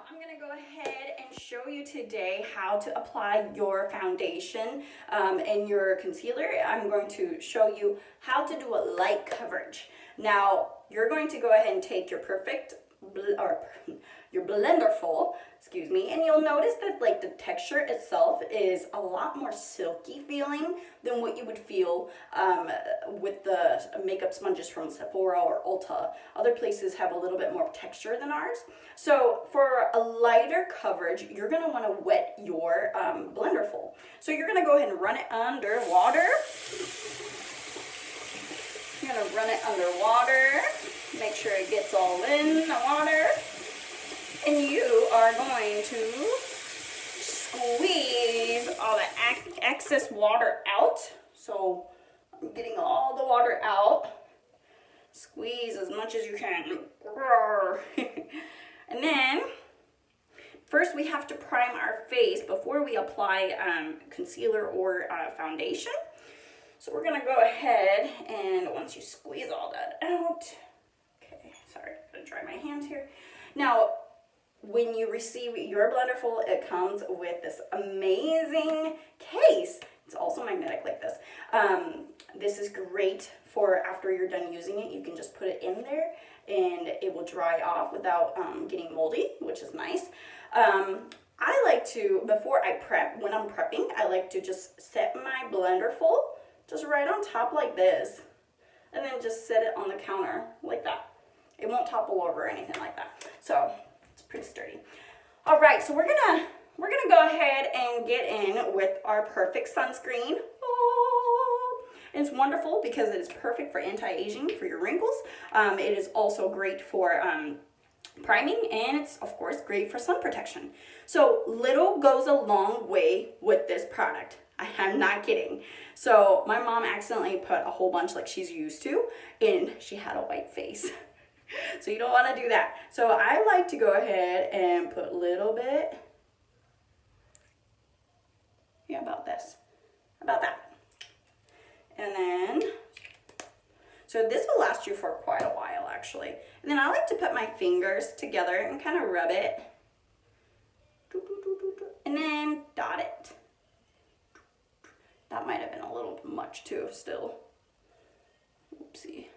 I'm gonna go ahead and show you today how to apply your foundation and your concealer. I'm going to show you how to do a light coverage. Now, you're going to go ahead and take your your blender full, excuse me, and you'll notice that like the texture itself is a lot more silky feeling than what you would feel with the makeup sponges from Sephora or Ulta. Other places have a little bit more texture than ours. So for a lighter coverage, you're gonna wanna wet your blender full. So you're gonna go ahead and run it under water. You're gonna run it under water. Make sure it gets all in the water. And you are going to squeeze all the excess water out. So I'm getting all the water out. Squeeze as much as you can. And then, first we have to prime our face before we apply concealer or foundation. So we're gonna go ahead and once you squeeze all that out, okay, sorry, I'm gonna dry my hands here. Now, when you receive your blender full, it comes with this amazing case. It's also magnetic like this. This is great for after you're done using it. You can just put it in there and it will dry off without getting moldy, which is nice. I like to, before I prep, when I'm prepping, I like to just set my blender full just right on top like this, and then just set it on the counter like that. It won't topple over or anything like that. So it's pretty sturdy. All right, so we're gonna go ahead and get in with our perfect sunscreen. Oh, it's wonderful because it is perfect for anti-aging, for your wrinkles. It is also great for priming, and it's of course great for sun protection. So little goes a long way with this product. I am not kidding. So my mom accidentally put a whole bunch like she's used to, and she had a white face. So you don't want to do that. So I like to go ahead and put a little bit, yeah, about this, about that. And then, so this will last you for quite a while actually. And then I like to put my fingers together and kind of rub it. And then dot it. That might have been a little much too still. Oopsie.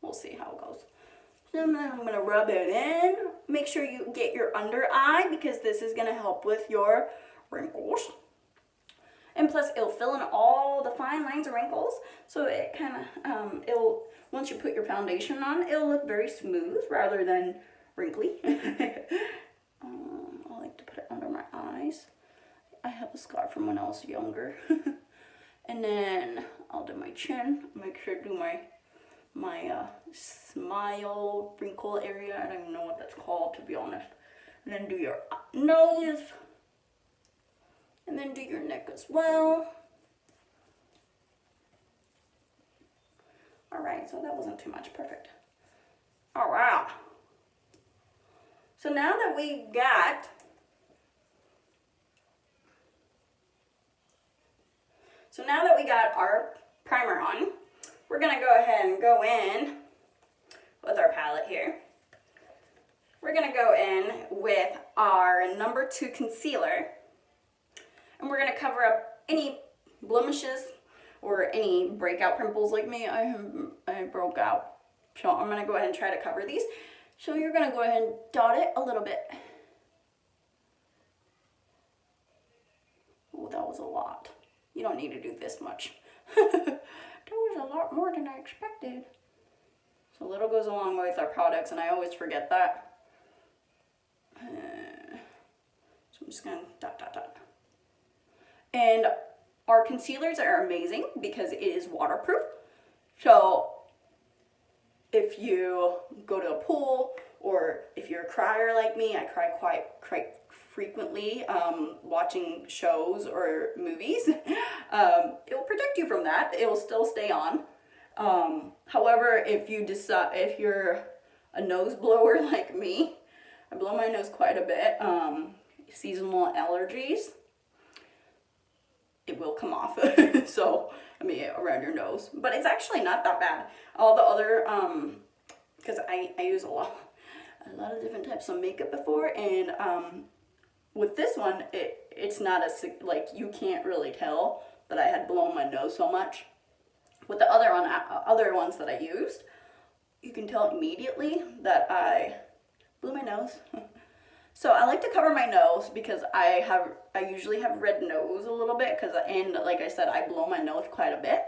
We'll see how it goes. And then I'm gonna rub it in. Make sure you get your under eye because this is gonna help with your wrinkles. And plus it'll fill in all the fine lines of wrinkles. So it kind of, once you put your foundation on, it'll look very smooth rather than wrinkly. I like to put it under my eyes. I have a scar from when I was younger. And then I'll do my chin. Make sure to do my smile wrinkle area. I don't even know what that's called, to be honest. And then do your nose. And then do your neck as well. All right, so that wasn't too much. Perfect. All right. So now that we got our primer on, we're gonna go ahead and go in with our palette here. We're gonna go in with our number 2 concealer, and we're gonna cover up any blemishes or any breakout pimples like me. I broke out, so I'm gonna go ahead and try to cover these. So you're gonna go ahead and dot it a little bit. Oh, that was a lot. You don't need to do this much. That was a lot more than I expected. So little goes a long way with our products, and I always forget that. So I'm just gonna dot, dot, dot. And our concealers are amazing because it is waterproof. So if you go to a pool, or if you're a crier like me, I cry quite frequently watching shows or movies. It will protect you from that. It will still stay on. However, if you're a nose blower like me, I blow my nose quite a bit. Seasonal allergies, it will come off. So, I mean, around your nose. But it's actually not that bad. All the other, because I use a lot a lot of different types of makeup before, and with this one, it's not as, like, you can't really tell that I had blown my nose so much. With the other ones that I used, you can tell immediately that I blew my nose. So I like to cover my nose because I usually have red nose a little bit, and like I said, I blow my nose quite a bit.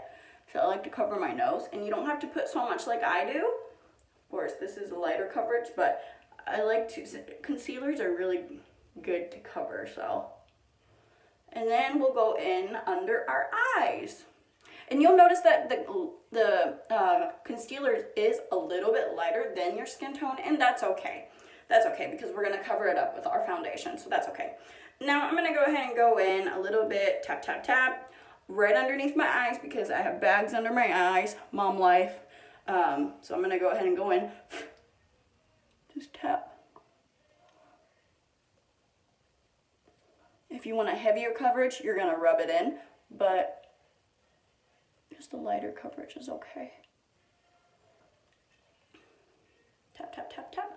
So I like to cover my nose, and you don't have to put so much like I do. Of course, this is a lighter coverage, but I like to, concealers are really good to cover, so. And then we'll go in under our eyes. And you'll notice that the concealer is a little bit lighter than your skin tone, and that's okay. That's okay because we're going to cover it up with our foundation, so that's okay. Now I'm going to go ahead and go in a little bit, tap, tap, tap, right underneath my eyes because I have bags under my eyes, mom life. So I'm going to go ahead and go in, just tap. If you want a heavier coverage, you're going to rub it in, but just a lighter coverage is okay. Tap, tap, tap, tap.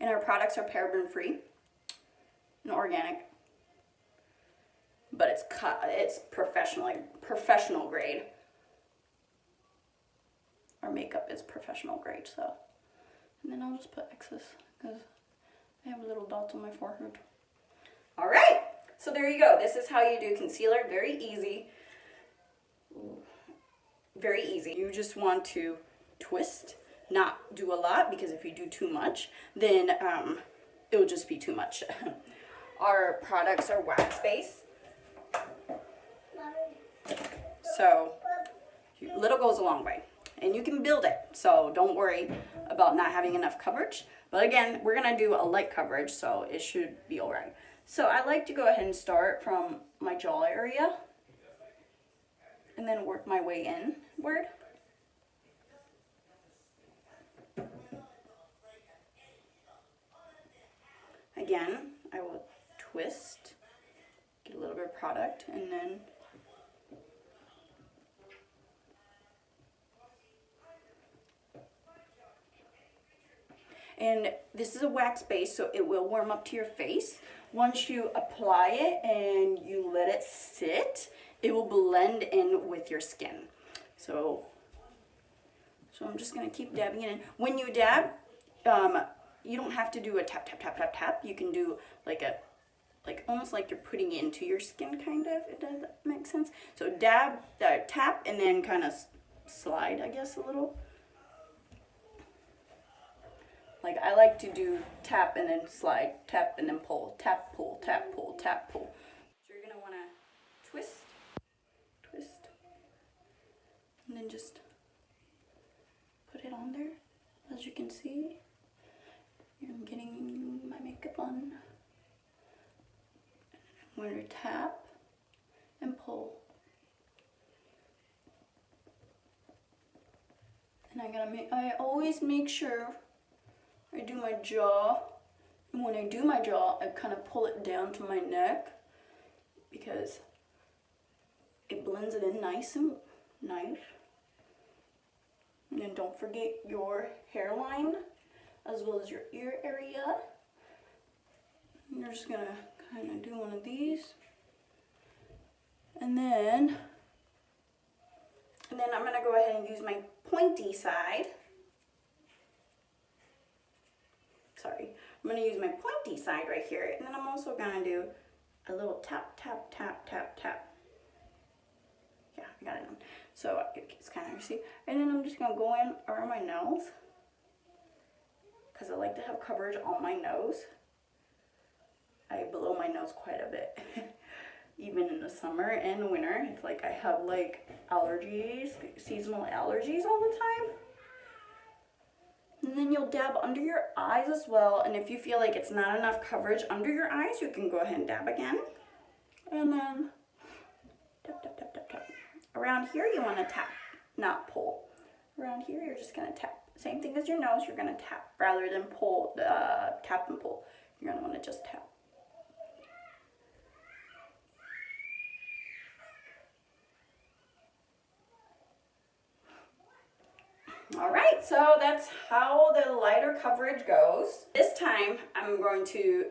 And our products are paraben free and organic, but it's professional grade. Our makeup is professional grade, so. And then I'll just put excess because I have little dots on my forehead. All right, so there you go. This is how you do concealer. Very easy. Very easy. You just want to twist. Not do a lot, because if you do too much, then it'll just be too much. Our products are wax based, so little goes a long way, and you can build it, so don't worry about not having enough coverage. But again, we're gonna do a light coverage, so it should be all right. So I like to go ahead and start from my jaw area and then work my way inward. Again, I will twist, get a little bit of product, and then this is a wax base, so it will warm up to your face. Once you apply it and you let it sit, it will blend in with your skin. So I'm just gonna keep dabbing it in. When you dab, you don't have to do a tap, tap, tap, tap, tap. You can do like almost like you're putting it into your skin, kind of, if that makes sense. So dab, tap, and then kind of slide, I guess, a little. Like I like to do tap and then slide, tap and then pull, tap, pull, tap, pull, tap, pull. So you're gonna wanna twist, twist, and then just put it on there. As you can see, I'm getting my makeup on. I'm going to tap and pull. And I always make sure I do my jaw. And when I do my jaw, I kind of pull it down to my neck because it blends it in nice and nice. And then don't forget your hairline as well as your ear area. And you're just gonna kind of do one of these. And then I'm gonna go ahead and use my pointy side. Sorry, I'm gonna use my pointy side right here. And then I'm also gonna do a little tap, tap, tap, tap, tap. Yeah, I got it on. So it's kind of, see? And then I'm just gonna go in around my nose, because I like to have coverage on my nose. I blow my nose quite a bit. Even in the summer and winter. It's like I have like allergies, seasonal allergies all the time. And then you'll dab under your eyes as well. And if you feel like it's not enough coverage under your eyes, you can go ahead and dab again. And then tap, tap, tap, tap, tap. Around here you want to tap, not pull. Around here you're just going to tap. same thing as your nose. You're gonna tap rather than pull, tap and pull. You're gonna wanna just tap. All right, so that's how the lighter coverage goes. This time I'm going to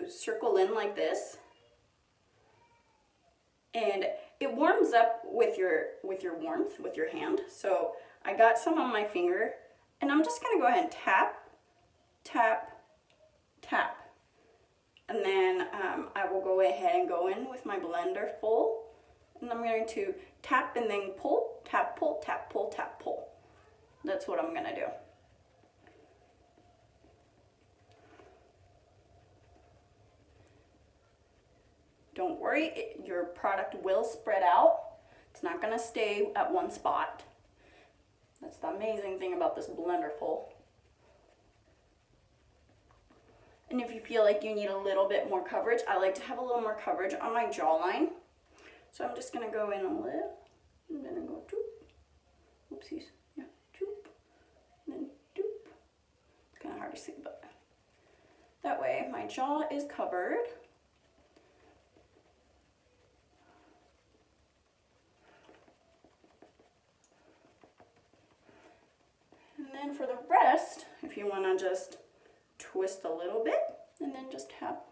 circle in like this. And it warms up with your warmth, with your hand. So I got some on my finger, and I'm just gonna go ahead and tap, tap, tap. And then I will go ahead and go in with my blender full. And I'm going to tap and then pull, tap, pull, tap, pull, tap, pull. That's what I'm gonna do. Don't worry, your product will spread out. It's not gonna stay at one spot. That's the amazing thing about this blender full. And if you feel like you need a little bit more coverage, I like to have a little more coverage on my jawline. So I'm just gonna go in a little, and then I go doop. Oopsies, yeah, doop, and then doop. It's kind of hard to see, but that way my jaw is covered. And then for the rest, if you wanna just twist a little bit, and then just tap,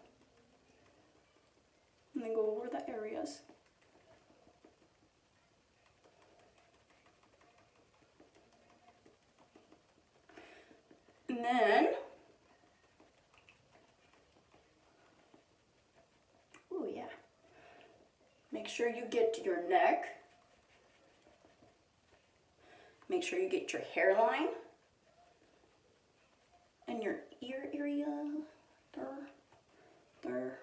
and then go over the areas. And then, oh yeah, make sure you get to your neck. Make sure you get your hairline and your ear area. There.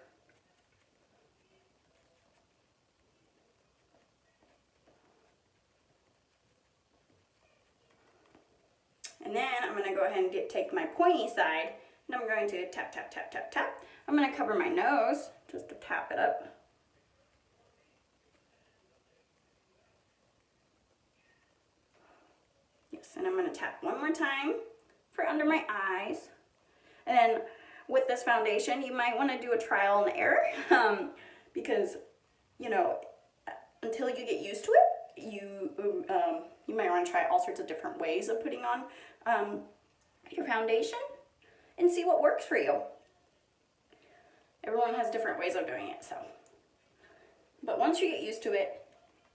And then I'm going to go ahead and take my pointy side, and I'm going to tap, tap, tap, tap, tap. I'm going to cover my nose just to tap it up. Yes, and I'm going to tap one more time for under my eyes. And then with this foundation, you might want to do a trial and error because, you know, until you get used to it, you might want to try all sorts of different ways of putting on your foundation and see what works for you. Everyone has different ways of doing it, so. But once you get used to it,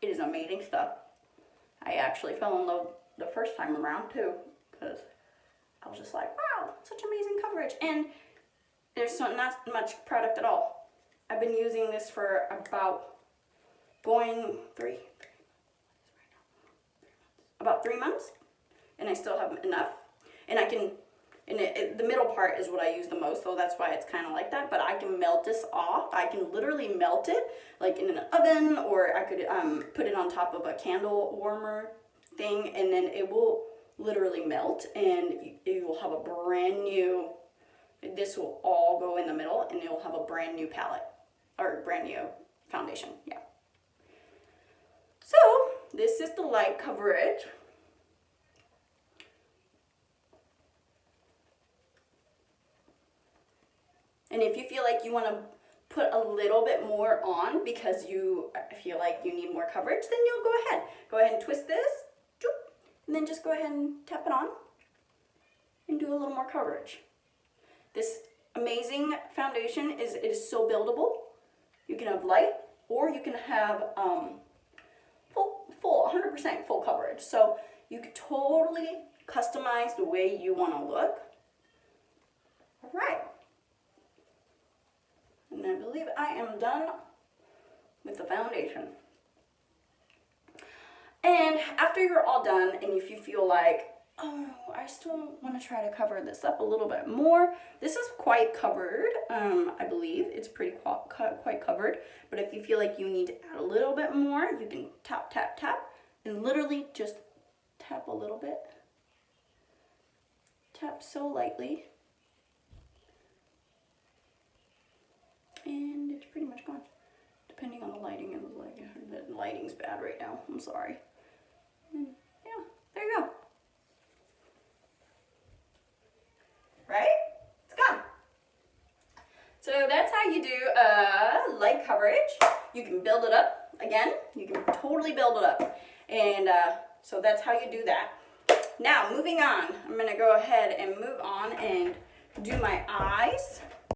it is amazing stuff. I actually fell in love the first time around too, because I was just like, wow, such amazing coverage. And there's not much product at all. I've been using this for about about 3 months, and I still have enough. And I can, the middle part is what I use the most, so that's why it's kind of like that. But I can melt this off. I can literally melt it, like in an oven, or I could put it on top of a candle warmer thing, and then it will literally melt, and you will have a brand new. This will all go in the middle, and it will have a brand new palette or brand new foundation. Yeah. So this is the light coverage. And if you feel like you want to put a little bit more on because you feel like you need more coverage, then you'll go ahead. Go ahead and twist this, and then just go ahead and tap it on and do a little more coverage. This amazing foundation it is so buildable. You can have light, or you can have full 100% full coverage. So you can totally customize the way you want to look. All right. And I believe I am done with the foundation. And after you're all done, and if you feel like, oh, I still want to try to cover this up a little bit more, this is quite covered. I believe it's pretty quite covered. But if you feel like you need to add a little bit more, you can tap, tap, tap, and literally just tap a little bit. Tap so lightly. And it's pretty much gone. Depending on the lighting, the lighting's bad right now. I'm sorry. And yeah, there you go. So that's how you do light coverage. You can build it up. Again, you can totally build it up. And so that's how you do that. Now, moving on. I'm going to go ahead and move on and do my eyes.